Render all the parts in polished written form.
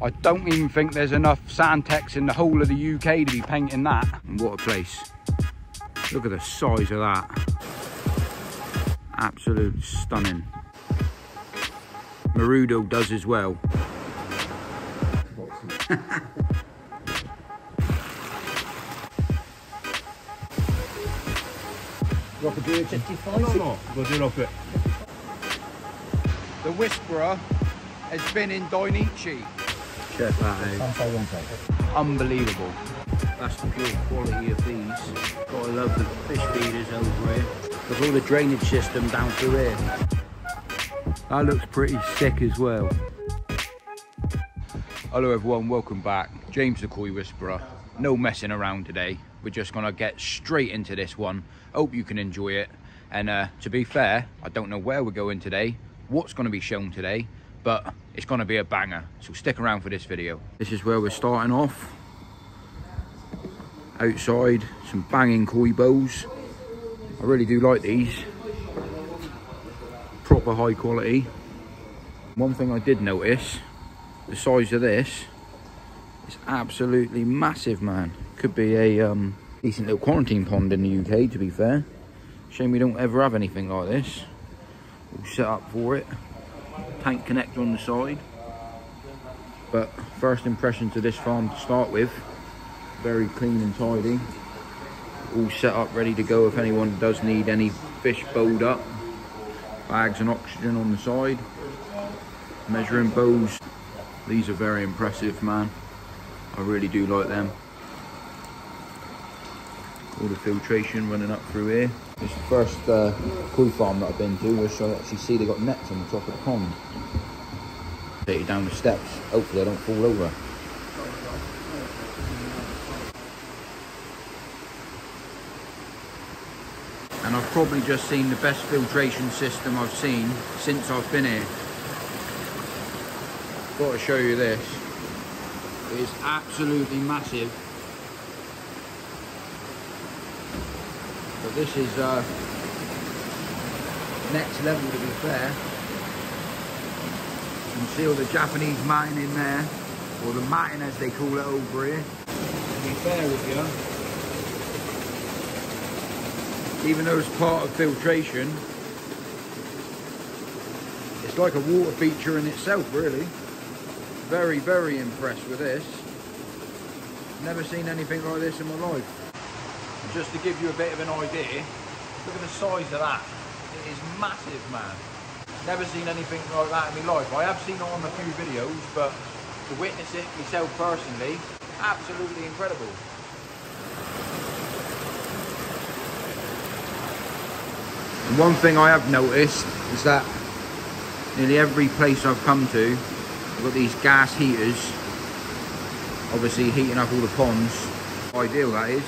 I don't even think there's enough Sandtex in the whole of the UK to be painting that. And what a place. Look at the size of that. Absolute stunning. Marudo does as well. Rock a beer 55? No, we'll do rock it. The Whisperer has been in Dainichi. Check that out. Unbelievable. That's the pure quality of these. Gotta love the fish feeders over here. With all the drainage system down through here. That looks pretty sick as well. Hello everyone, welcome back. James the Koi Whisperer. No messing around today. We're just gonna get straight into this one. Hope you can enjoy it. And to be fair, I don't know where we're going today, what's gonna be shown today, but it's gonna be a banger. So stick around for this video. This is where we're starting off. Outside, some banging koi bows. I really do like these. Proper high quality. One thing I did notice, the size of this is absolutely massive, man. Could be a decent little quarantine pond in the UK, to be fair. Shame we don't ever have anything like this. All set up for it. Tank connector on the side. But first impressions of this farm to start with. Very clean and tidy. All set up, ready to go if anyone does need any fish bowed up. Bags and oxygen on the side. Measuring bows. These are very impressive, man. I really do like them. All the filtration running up through here. It's the first koi farm that I've been to, so I actually see they got nets on the top of the pond. Take you down the steps. Hopefully I don't fall over. And I've probably just seen the best filtration system I've seen since I've been here. Got to show you this. It is absolutely massive. But this is next level, to be fair. You can see all the Japanese matting in there, or the matting as they call it over here. To be fair with you, even though it's part of filtration, it's like a water feature in itself, really. Very, very impressed with this. Never seen anything like this in my life. And just to give you a bit of an idea, look at the size of that. It is massive, man. Never seen anything like that in my life. I have seen it on a few videos, but to witness it myself personally, absolutely incredible. And one thing I have noticed is that nearly every place I've come to, I've got these gas heaters, obviously heating up all the ponds. Ideal, that is.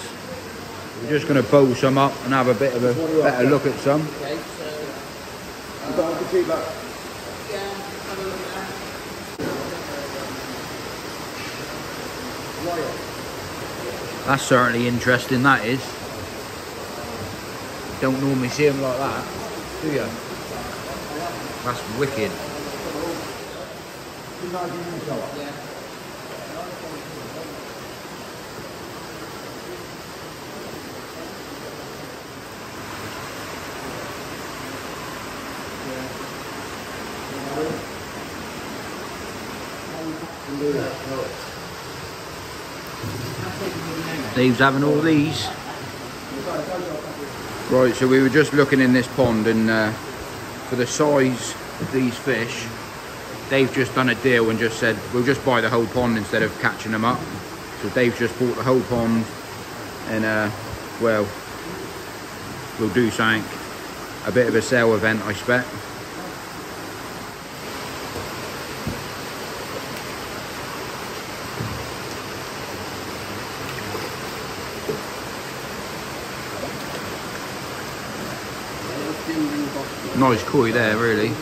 We're just going to bowl some up and have a bit of a better look at some. Okay, so that's certainly interesting, that is. Don't normally see them like that, do you? That's wicked. Dave's having all these. Right, so we were just looking in this pond, and for the size of these fish, Dave's just done a deal and just said we'll just buy the whole pond instead of catching them up. So Dave's just bought the whole pond, and well, we'll do something, a bit of a sale event, I expect. Nice koi there, really.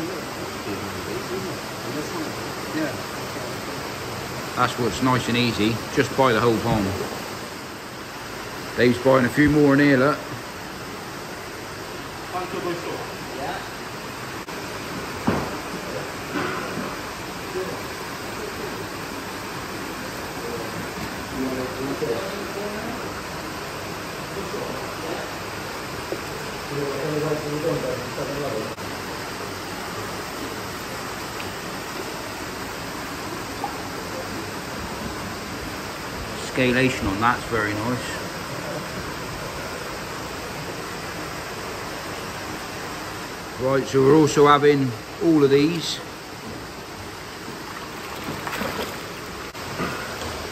That's what's nice and easy. Just buy the whole pond. Dave's buying a few more in here, look. Scalation on that's very nice. Right, so we're also having all of these.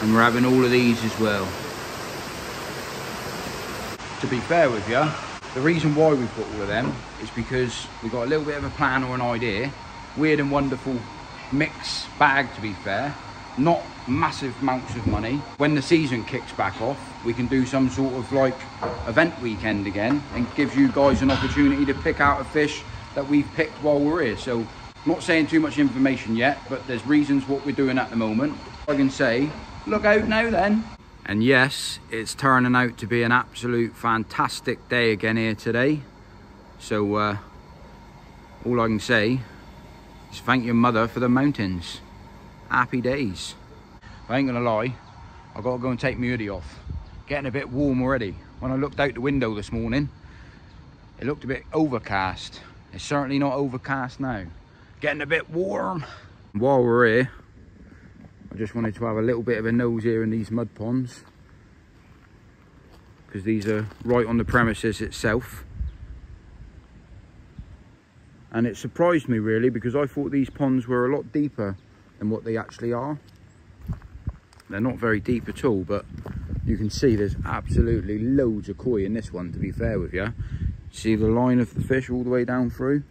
And we're having all of these as well. To be fair with you, the reason why we've got all of them is because we've got a little bit of a plan or an idea. Weird and wonderful mix bag, to be fair. Not massive amounts of money. When the season kicks back off, we can do some sort of like event weekend again and gives you guys an opportunity to pick out a fish that we've picked while we're here. So, not saying too much information yet, but there's reasons what we're doing at the moment. I can say, look out now then. And yes, it's turning out to be an absolute fantastic day again here today. So, all I can say is thank your mother for the mountains. Happy days. I ain't gonna lie, I've got to go and take my hoodie off. Getting a bit warm already. When I looked out the window this morning, it looked a bit overcast. It's certainly not overcast now. Getting a bit warm. While we're here, I just wanted to have a little bit of a nose here in these mud ponds, because these are right on the premises itself. And it surprised me really, because I thought these ponds were a lot deeper than what they actually are. They're not very deep at all, but you can see there's absolutely loads of koi in this one, to be fair with you. See the line of the fish all the way down through?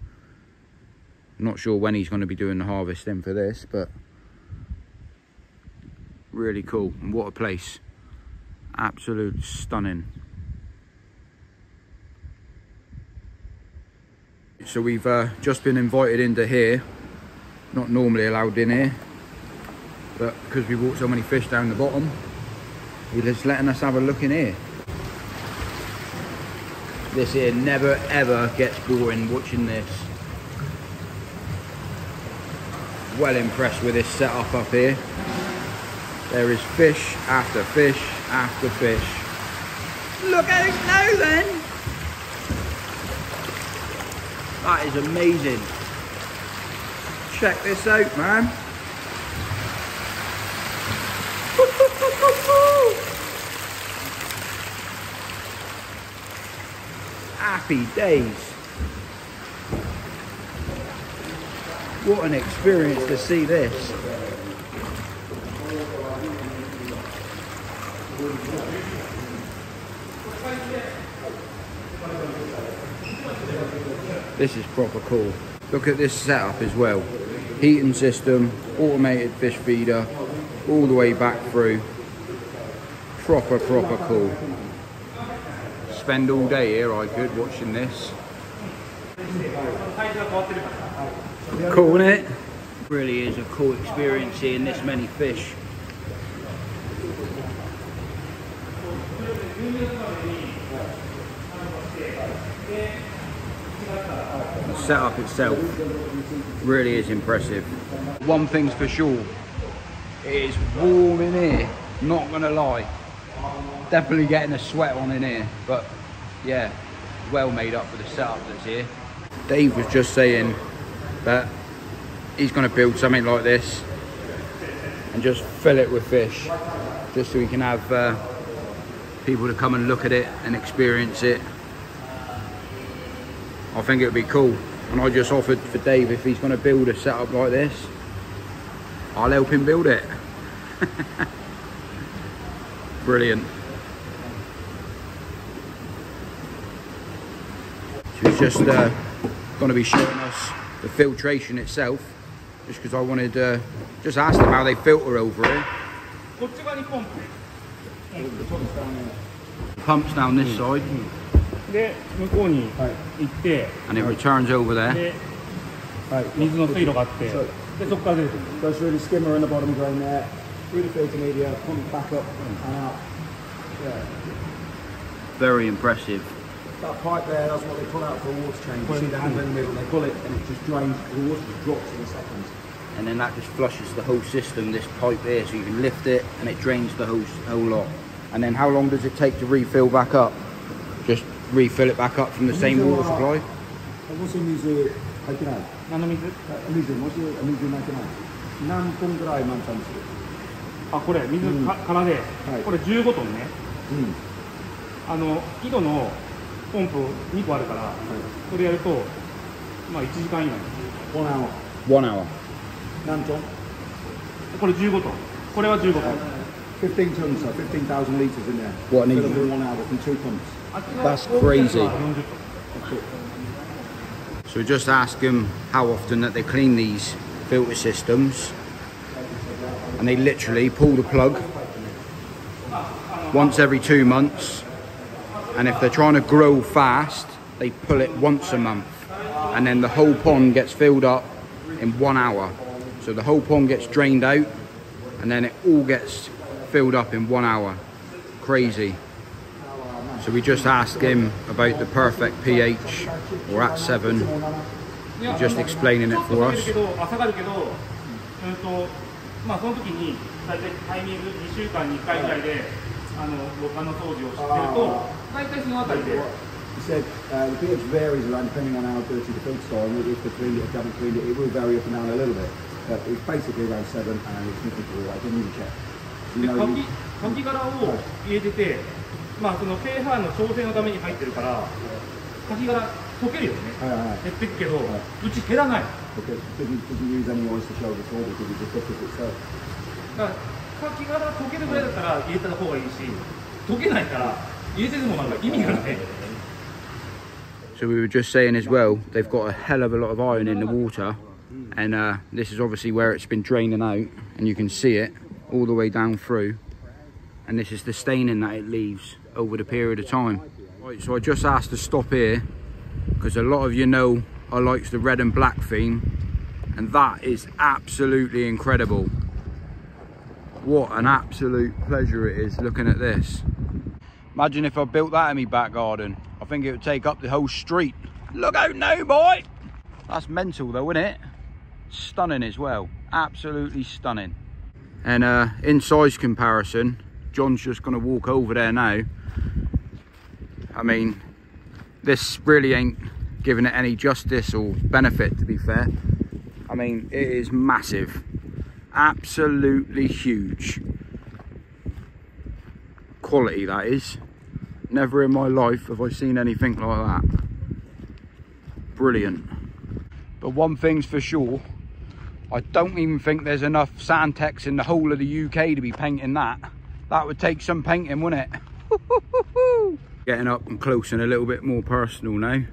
I'm not sure when he's going to be doing the harvesting for this, but really cool. And what a place. Absolute stunning. So we've just been invited into here. Not normally allowed in here, but because we brought so many fish down the bottom, he's just letting us have a look in here. This here never ever gets boring watching this. Well impressed with this setup up here. There is fish after fish after fish. Look out now then! That is amazing. Check this out, man. Happy days. What an experience to see this. This is proper cool. Look at this setup as well. Heating system, automated fish feeder, all the way back through. Proper cool. Spend all day here, I could, watching this. Cool, isn't it? Really is a cool experience seeing this many fish. The setup itself really is impressive. One thing's for sure, it is warm in here, not gonna lie. Definitely getting a sweat on in here, but yeah, well made up for the setup that's here. Dave was just saying that he's gonna build something like this and just fill it with fish, just so we can have people to come and look at it and experience it. I think it would be cool, and I just offered for Dave, if he's going to build a setup like this, I'll help him build it. Brilliant. So he's just going to be showing us the filtration itself, just because I wanted to just ask them how they filter over it. The pump's down this side. And it returns over there. Goes through the skimmer in the bottom drain there, through the filter media, pump back up and out. Yeah. Very impressive. That pipe there, that's what they pull out for a water change. You see the handle in the middle, they pull it and it just drains, the water just drops in seconds. and then that just flushes the whole system, this pipe here, so you can lift it and it drains the whole lot. And then how long does it take to refill back up? Just refill it back up from the same water supply? 何の水？水、もし水なくない。何本ぐらい満タンする？あ、これ水からで、これ15トンね。井戸のポンプ2個あるから、これやるとまあ1時間以内。1 hour。 1 hour。何トン？これ15トン。これは15トン。15 tons, so 15,000 litres in there. What an Instead of 1 hour from 2 pumps. That's crazy. So just ask them how often that they clean these filter systems, and they literally pull the plug once every 2 months, and if they're trying to grow fast they pull it once a month, and then the whole pond gets filled up in 1 hour. So the whole pond gets drained out and then it all gets filled up in 1 hour. Crazy. So we just asked him about the perfect pH, or at 7. He's just explaining it for us. まあその時に大体タイミング2週間に1回ぐらいで廊下の掃除をしてると大体そのあたりで。He said the pH varies around depending on how dirty the filter store, and if they cleaned it, if they haven't cleaned it, it will vary up and down a little bit. But it's basically around 7, and it's nothing to worry. I didn't even check. カキ殻を入れてて、まあその pH の調整のために入ってるから、カキ殻溶けるよね。減ってくけど、うち減らない。Because it doesn't use any oyster shell at all because it just does it itself. だからカキ殻溶けるぐらいだったら入れた方がいいし、溶けないから入れててもなんか意味がない。So we were just saying as well, they've got a hell of a lot of iron in the water, and this is obviously where it's been draining out, and you can see it all the way down through, and this is the staining that it leaves over the period of time. Right, so I just asked to stop here because a lot of you know I like the red and black theme, and that is absolutely incredible. What an absolute pleasure it is looking at this. Imagine if I built that in my back garden. I think it would take up the whole street. Look out now, boy! That's mental though, isn't it? Stunning as well. Absolutely stunning. And in size comparison, John's just going to walk over there now. I mean, this really ain't giving it any justice or benefit, to be fair. I mean, it is massive. Absolutely huge. Quality, that is. Never in my life have I seen anything like that. Brilliant. But one thing's for sure, I don't even think there's enough Sandtex in the whole of the UK to be painting that. That would take some painting, wouldn't it? Getting up and close and a little bit more personal now.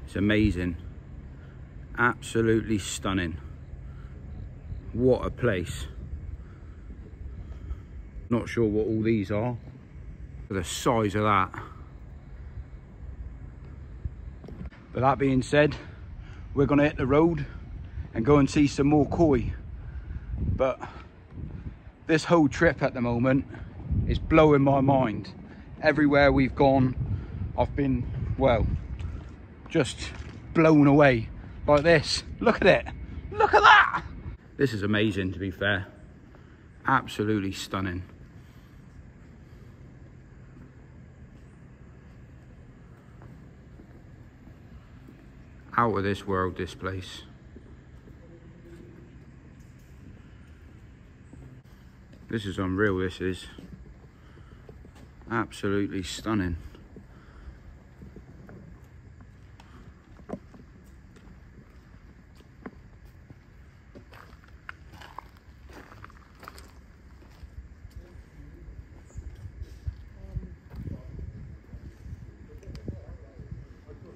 It's amazing. Absolutely stunning. What a place. Not sure what all these are, but the size of that. But that being said, we're going to hit the road and go and see some more koi. But this whole trip at the moment is blowing my mind. Everywhere we've gone, I've been, well, just blown away like this. Look at it. Look at that. This is amazing, to be fair. Absolutely stunning. Out of this world, this place. This is unreal, this is. Absolutely stunning.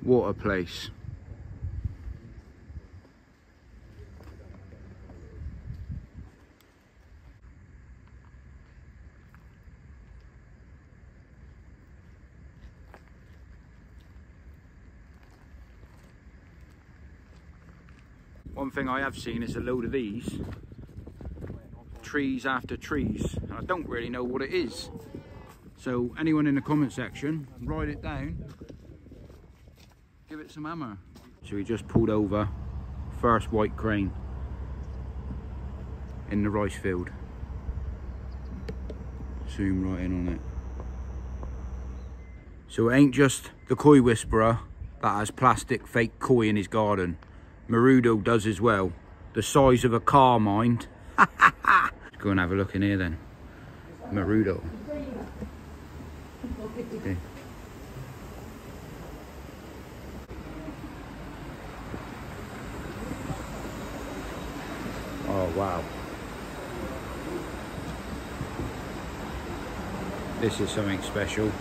What a place. One thing I have seen is a load of these, trees after trees, and I don't really know what it is. So anyone in the comment section, write it down, give it some hammer. So we just pulled over First white crane in the rice field. Zoom right in on it. So it ain't just the koi whisperer that has plastic fake koi in his garden. Marudo does as well. The size of a car, mind. Let's go and have a look in here then. Marudo. Okay. Oh wow. This is something special.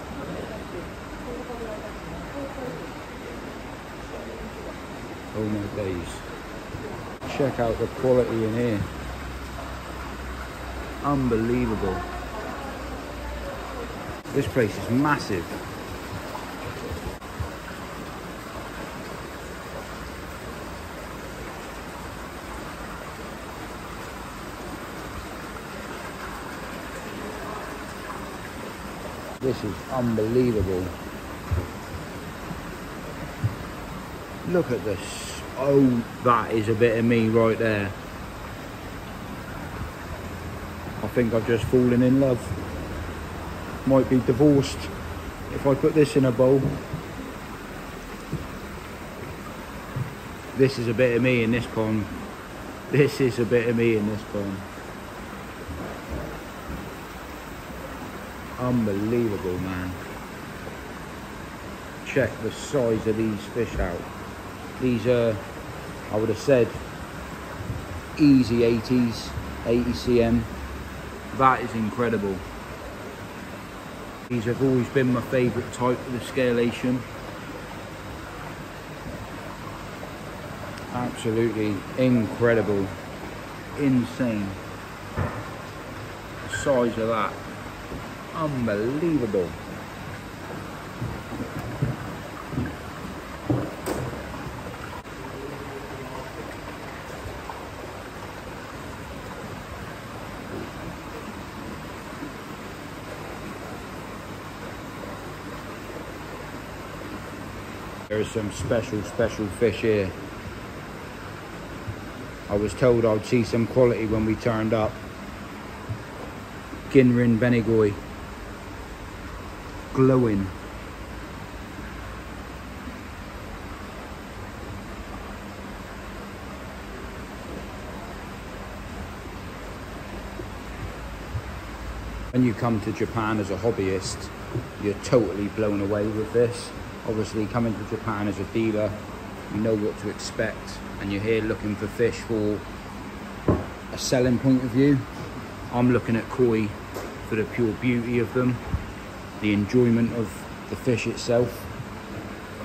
Oh my days. Check out the quality in here. Unbelievable. This place is massive. This is unbelievable. Look at this. Oh, that is a bit of me right there. I think I've just fallen in love. Might be divorced if I put this in a bowl. This is a bit of me in this pond. This is a bit of me in this pond. Unbelievable, man. Check the size of these fish out. These are, I would have said, easy 80s, 80 cm. That is incredible. These have always been my favourite type of the scalation. Absolutely incredible. Insane. The size of that. Unbelievable. There is some special fish here. I was told I'd see some quality when we turned up. Ginrin Benigoi. Glowing. When you come to Japan as a hobbyist, you're totally blown away with this. Obviously, coming to Japan as a dealer, you know what to expect, and you're here looking for fish for a selling point of view. I'm looking at koi for the pure beauty of them, the enjoyment of the fish itself,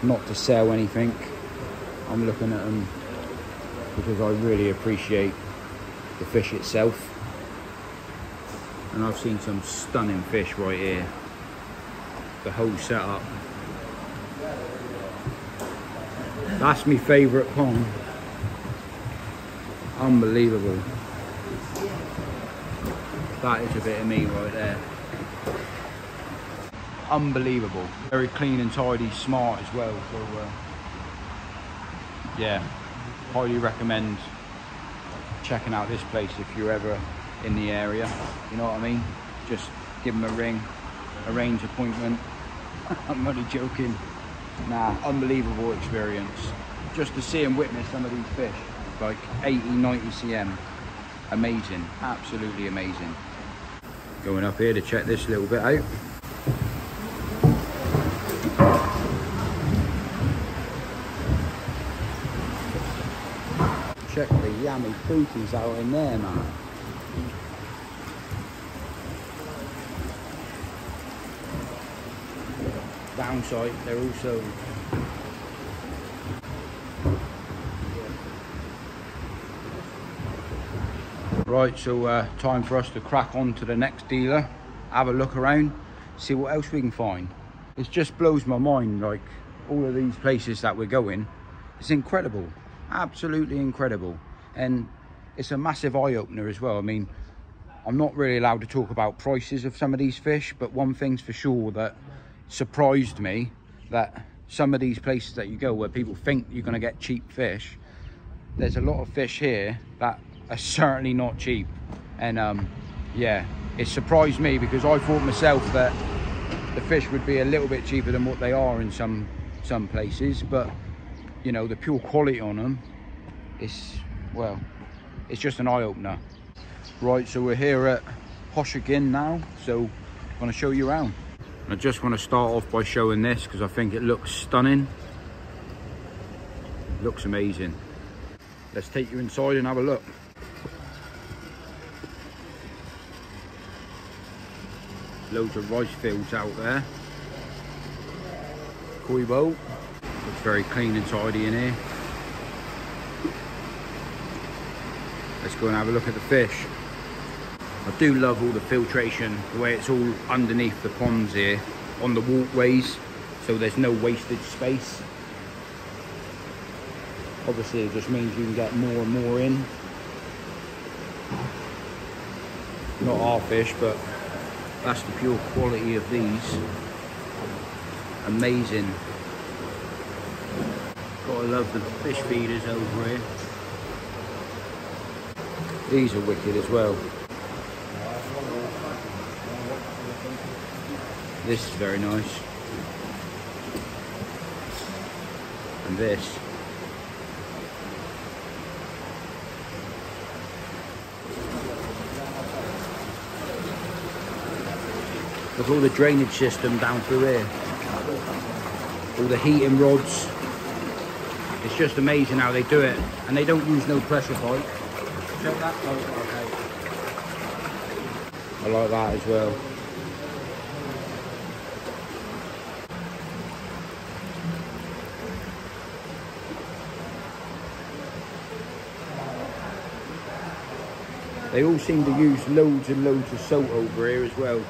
not to sell anything. I'm looking at them because I really appreciate the fish itself. And I've seen some stunning fish right here. The whole setup. That's my favourite pond. Unbelievable. That is a bit of me right there. Unbelievable. Very clean and tidy, smart as well. So yeah, highly recommend checking out this place if you're ever in the area. You know what I mean? Just give them a ring, arrange appointment. I'm only joking. Nah, unbelievable experience. Just to see and witness some of these fish, like 80, 90 cm. Amazing, absolutely amazing. Going up here to check this little bit out. Check the yummy booties out in there, man. Downside, they're also right. So time for us to crack on to the next dealer, have a look around, see what else we can find. It just blows my mind, like all of these places that we're going. It's incredible, absolutely incredible, and it's a massive eye-opener as well. I mean, I'm not really allowed to talk about prices of some of these fish, but one thing's for sure that surprised me, that some of these places that you go where people think you're going to get cheap fish, there's a lot of fish here that are certainly not cheap. And yeah, it surprised me because I thought myself that the fish would be a little bit cheaper than what they are in some places, but you know, the pure quality on them is, well, it's just an eye-opener. Right, so we're here at Hoshigan now, so I'm going to show you around. I just want to start off by showing this because I think it looks stunning. It looks amazing. Let's take you inside and have a look. Loads of rice fields out there. Koi boat. Looks very clean and tidy in here. Let's go and have a look at the fish. I do love all the filtration, the way it's all underneath the ponds here, on the walkways, so there's no wasted space. Obviously it just means you can get more and more in. Not our fish, but that's the pure quality of these. Amazing. Gotta love the fish feeders over here. These are wicked as well. This is very nice. And this. Look at all the drainage system down through here. All the heating rods. It's just amazing how they do it. And they don't use no pressure pipe. Check that. Oh, okay. I like that as well. They all seem to use loads and loads of salt over here as well.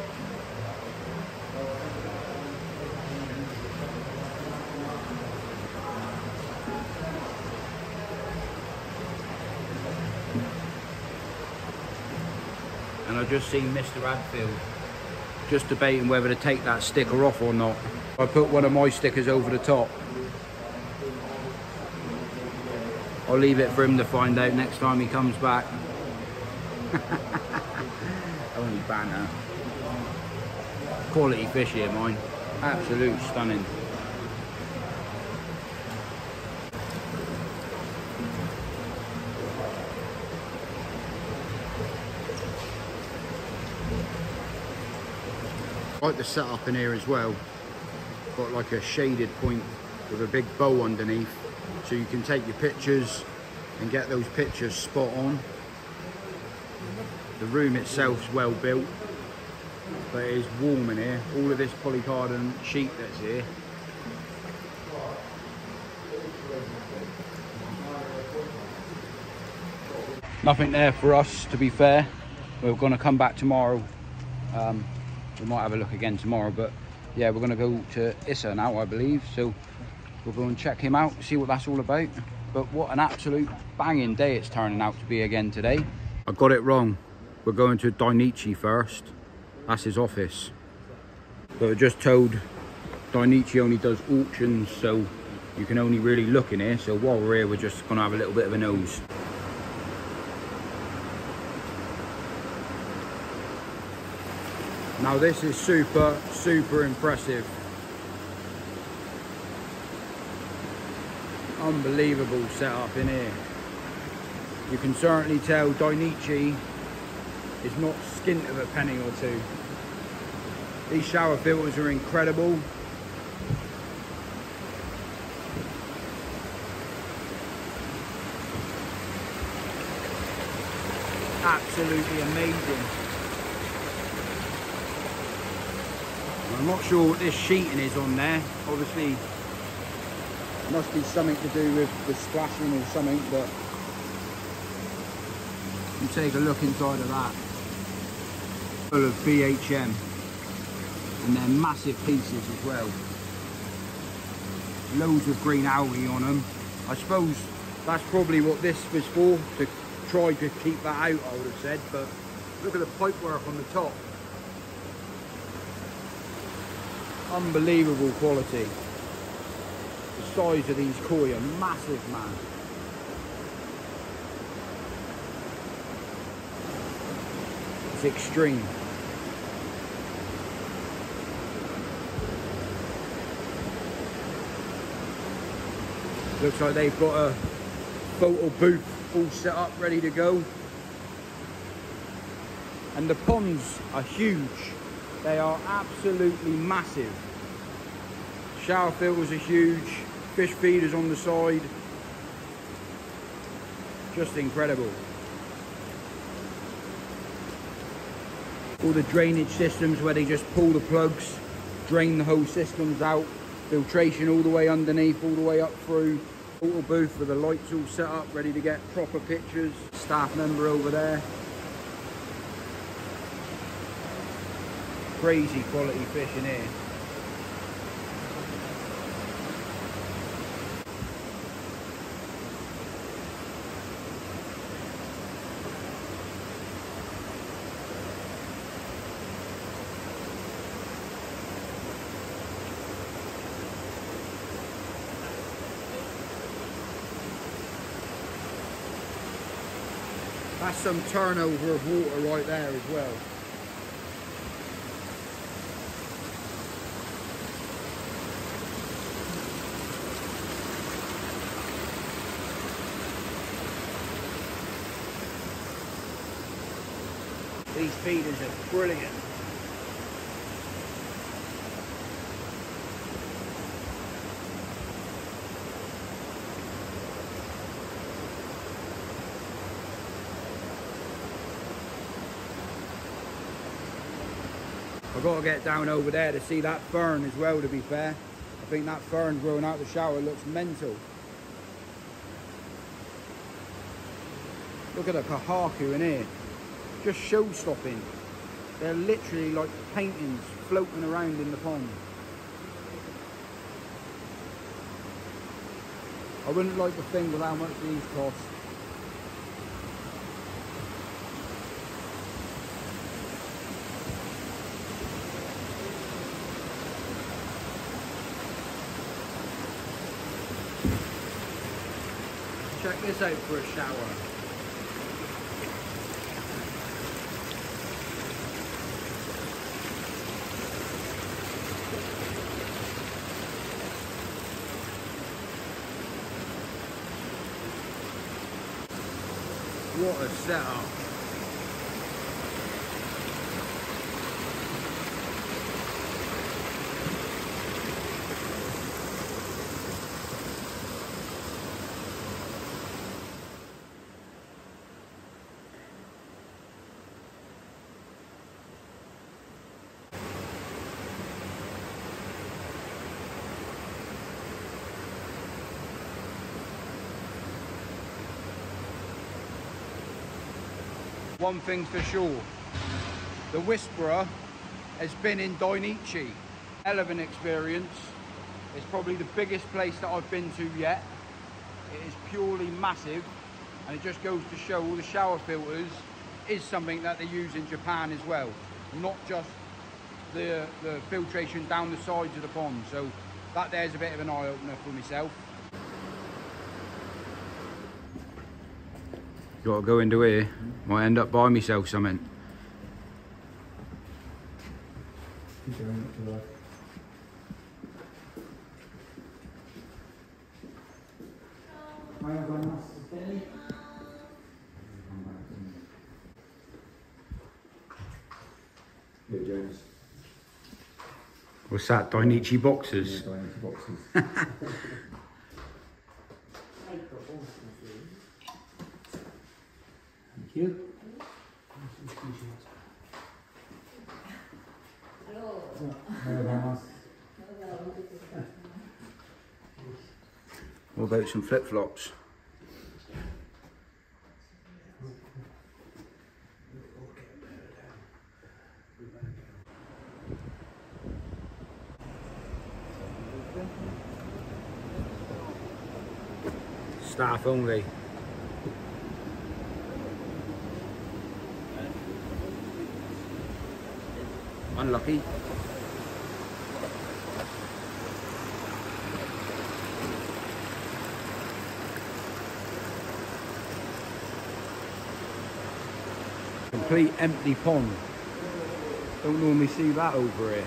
And I've just seen Mr. Adfield just debating whether to take that sticker off or not. I put one of my stickers over the top. I'll leave it for him to find out next time he comes back. Only banner. Quality fish here, mine. Absolute stunning. I like the setup in here as well. Got like a shaded point with a big bow underneath, so you can take your pictures and get those pictures spot on. The room itself's well built, but it is warm in here. All of this polycarbonate sheet that's here. Nothing there for us, to be fair. We're going to come back tomorrow. We might have a look again tomorrow, but yeah, we're going to go to Issa now, I believe. So we'll go and check him out, see what that's all about. But what an absolute banging day it's turning out to be again today. I got it wrong. We're going to Dainichi first. That's his office. But I just told Dainichi only does auctions, so you can only really look in here. So while we're here, we're just going to have a little bit of a nose. Now this is super, super impressive. Unbelievable setup in here. You can certainly tell Dainichi is not skint of a penny or two. These shower filters are incredible. Absolutely amazing. I'm not sure what this sheeting is on there. Obviously, must be something to do with the splashing or something, but you take a look inside of that. Full of BHM, and they're massive pieces as well. Loads of green algae on them. I suppose that's probably what this was for, to try to keep that out, I would have said, but look at the pipework on the top. Unbelievable quality. The size of these koi are massive, man. It's extreme. Looks like they've got a photo booth all set up, ready to go. And the ponds are huge. They are absolutely massive. Shower filters are huge. Fish feeders on the side. Just incredible. All the drainage systems where they just pull the plugs, drain the whole systems out. Filtration all the way underneath, all the way up through. Photo booth with the lights all set up, ready to get proper pictures. Staff member over there. Crazy quality fish in here. That's some turnover of water right there as well. These feeders are brilliant. I've got to get down over there to see that fern as well, to be fair. I think that fern growing out the shower looks mental. Look at the kahaku in here. Just show-stopping. They're literally like paintings floating around in the pond. I wouldn't like to think of how much these cost. Check this out for a shower. What a setup. One thing's for sure, the Whisperer has been in Dainichi. Hell of an experience. It's probably the biggest place that I've been to yet. It is purely massive, and it just goes to show all the shower filters is something that they use in Japan as well. Not just the filtration down the sides of the pond. So that there's a bit of an eye-opener for myself. Gotta go into here. Might end up buying myself something. Yeah, James. What's that? Dainichi boxes? Yeah, Dainichi boxes. Thank you. What about some flip-flops? Staff only. Unlucky. complete empty pond. Don't normally see that over here.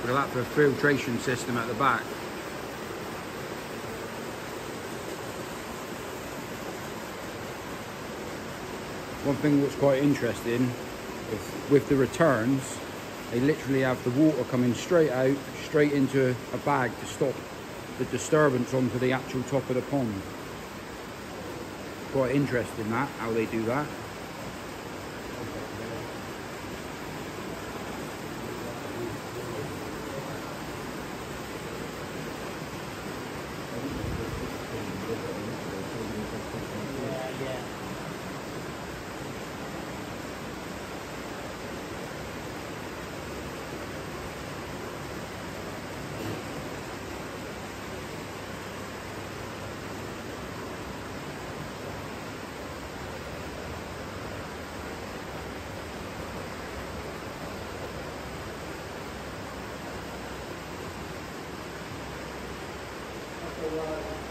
Look at that for a filtration system at the back. One thing that's quite interesting is with the returns, they literally have the water coming straight out, straight into a bag to stop the disturbance onto the actual top of the pond. Quite interesting that, how they do that.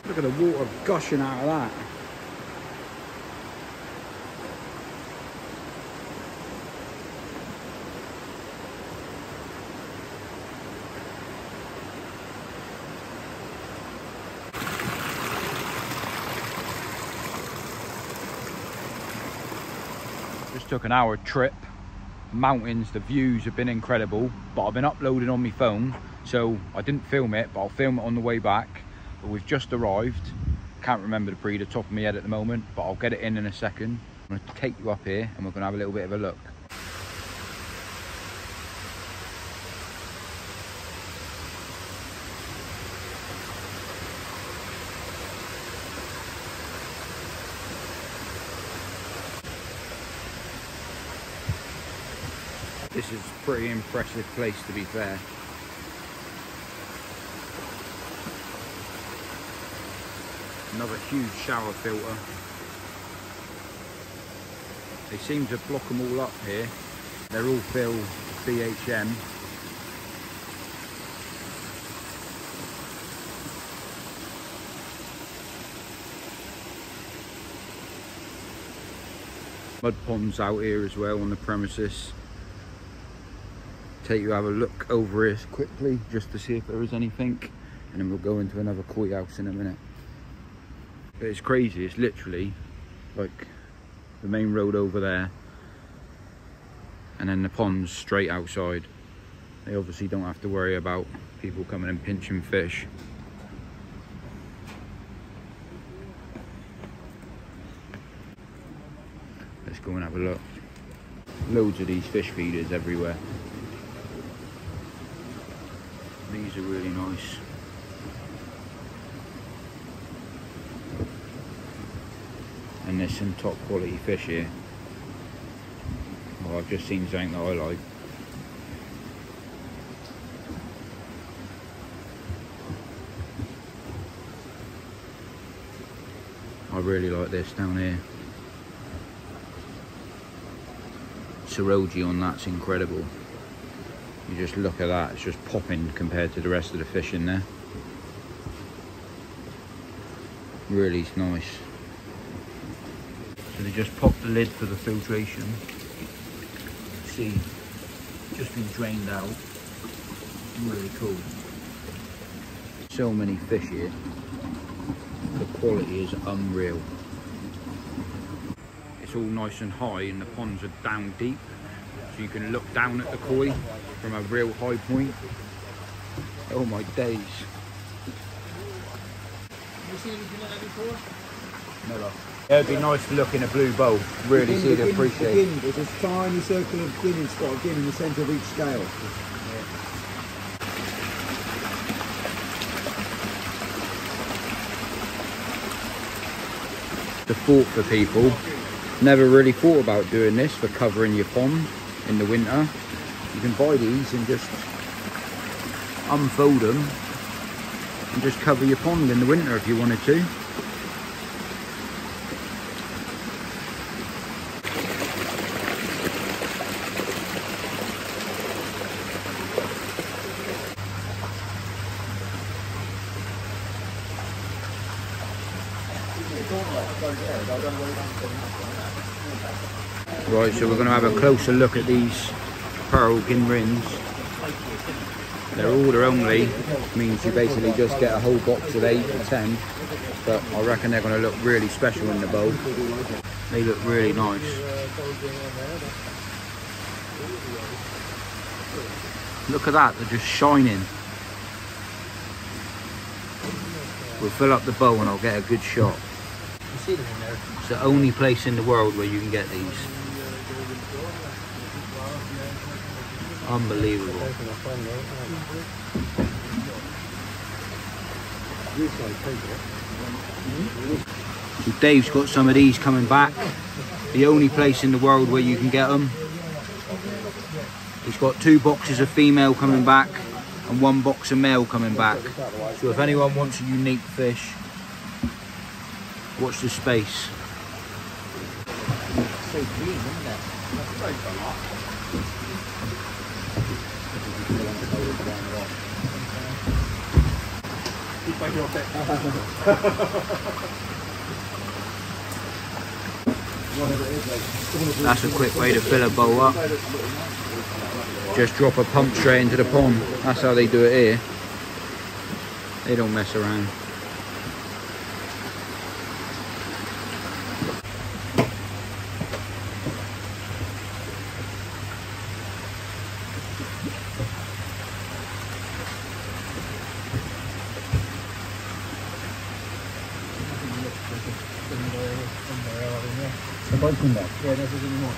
Look at the water gushing out of that. Just took an hour trip. Mountains, the views have been incredible, but I've been uploading on my phone, so I didn't film it, but I'll film it on the way back. But we've just arrived. Can't remember the breed at the top of my head at the moment, but I'll get it in a second. I'm going to take you up here and we're going to have a little bit of a look. This is a pretty impressive place, to be fair. Another huge shower filter. They seem to block them all up here. They're all filled with BHM. Mud ponds out here as well on the premises. Take you have a look over here quickly just to see if there is anything, and then we'll go into another koi house in a minute. But it's crazy, it's literally like the main road over there and then the pond's straight outside. They obviously don't have to worry about people coming and pinching fish. Let's go and have a look. Loads of these fish feeders everywhere. These are really nice. And there's some top quality fish here. Well, I've just seen something that I like. I really like this down here. Seroji on that's incredible. You just look at that, it's just popping compared to the rest of the fish in there. Really nice. So they just popped the lid for the filtration. See, just been drained out. Really cool. So many fish here. The quality is unreal. It's all nice and high and the ponds are down deep. So you can look down at the koi from a real high point. Oh my days. Have you seen anything like that before? Never. Yeah, it'd be nice to look in a blue bowl. Really see the appreciate. There's a tiny circle of gin spot of gin in the centre of each scale. The thought for people, never really thought about doing this for covering your pond in the winter. You can buy these and just unfold them and just cover your pond in the winter if you wanted to. Right, so we're going to have a closer look at these pearl Ginrins. They're order only, means you basically just get a whole box of 8 or 10, but I reckon they're going to look really special in the bowl. They look really nice. Look at that, they're just shining. We'll fill up the bowl and I'll get a good shot. It's the only place in the world where you can get these. Unbelievable. So Dave's got some of these coming back. The only place in the world where you can get them. He's got 2 boxes of female coming back and 1 box of male coming back. So if anyone wants a unique fish, watch the space. So clean, isn't it? That's a quick way to fill a bowl up. Just drop a pump straight into the pond. That's how they do it here. They don't mess around. Yeah, that's more.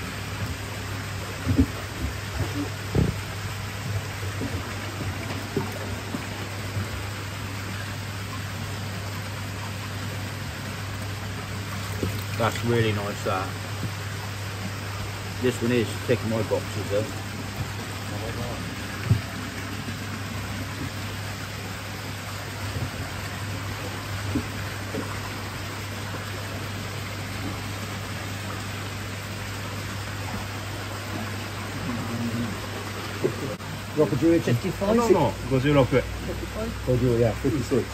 That's really nice, that. This one is ticking my boxes though. Rocket Julia 55? No, 56. 50, yeah, 56.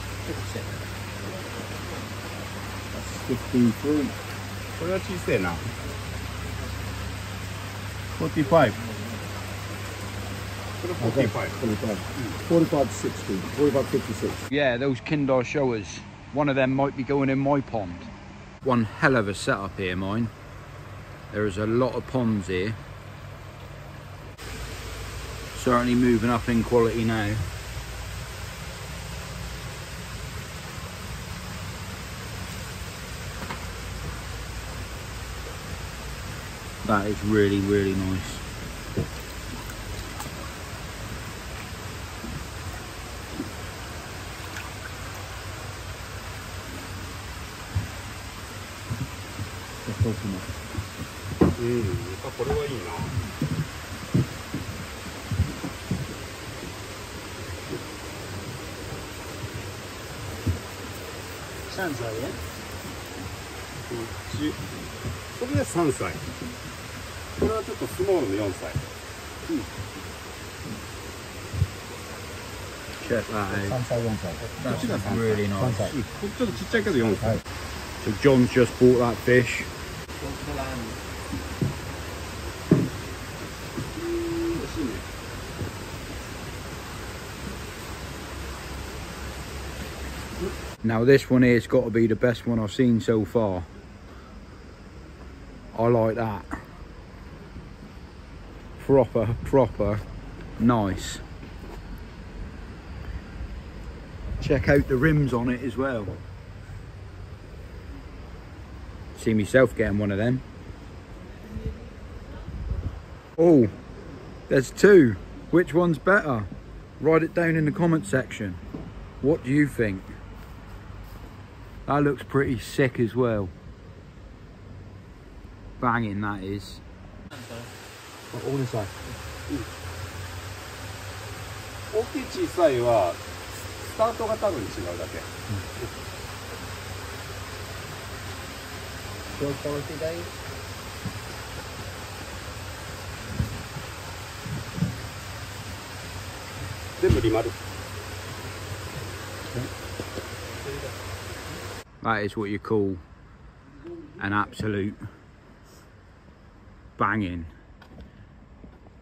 53. これは小さいな。45. 45. 45 to 60. 45 56. Yeah, those Kindar showers. One of them might be going in my pond. One hell of a setup here, mine. There is a lot of ponds here. Certainly moving up in quality now. That is really, really nice.3歳。これはちょっとスモールの4歳。Check that out. That's really nice. ちょっとちっちゃいけど4歳。So John's just bought that fish. Now this one here's got to be the best one I've seen so far. I like that. Proper nice. Check out the rims on it as well. See myself getting one of them. Oh, there's 2. Which one's better? Write it down in the comment section. What do you think? That looks pretty sick as well. Banging that is. All inside. 大きい小さいはスタートが多分違うだけ。Good quality, Dave. That is what you call an absolute banging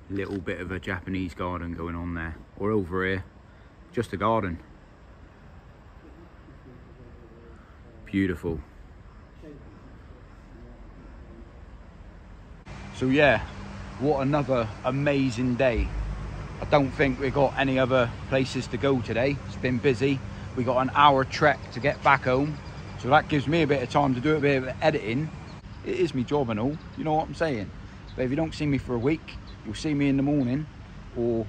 little bit of a Japanese garden going on there, or over here just a garden. Beautiful. So yeah, what another amazing day. I don't think we got any other places to go today. It's been busy. We got an hour trek to get back home, so that gives me a bit of time to do a bit of editing. It is my job and all, you know what I'm saying? But if you don't see me for a week, you'll see me in the morning or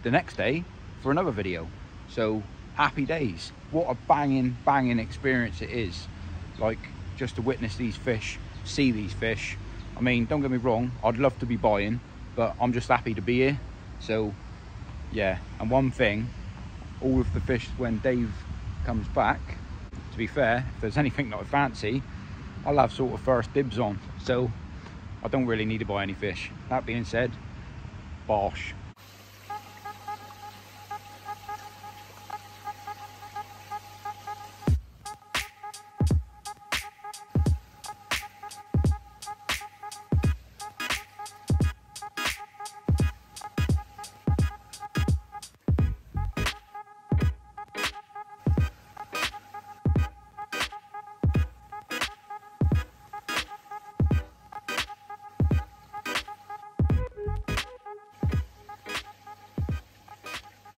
the next day for another video. So happy days. What a banging experience it is, like, just to witness these fish, see these fish. I mean, don't get me wrong, I'd love to be buying, but I'm just happy to be here. So yeah, and one thing, all of the fish when Dave comes back, to be fair, if there's anything that I fancy, I'll have sort of first dibs on, so I don't really need to buy any fish. That being said, bosh.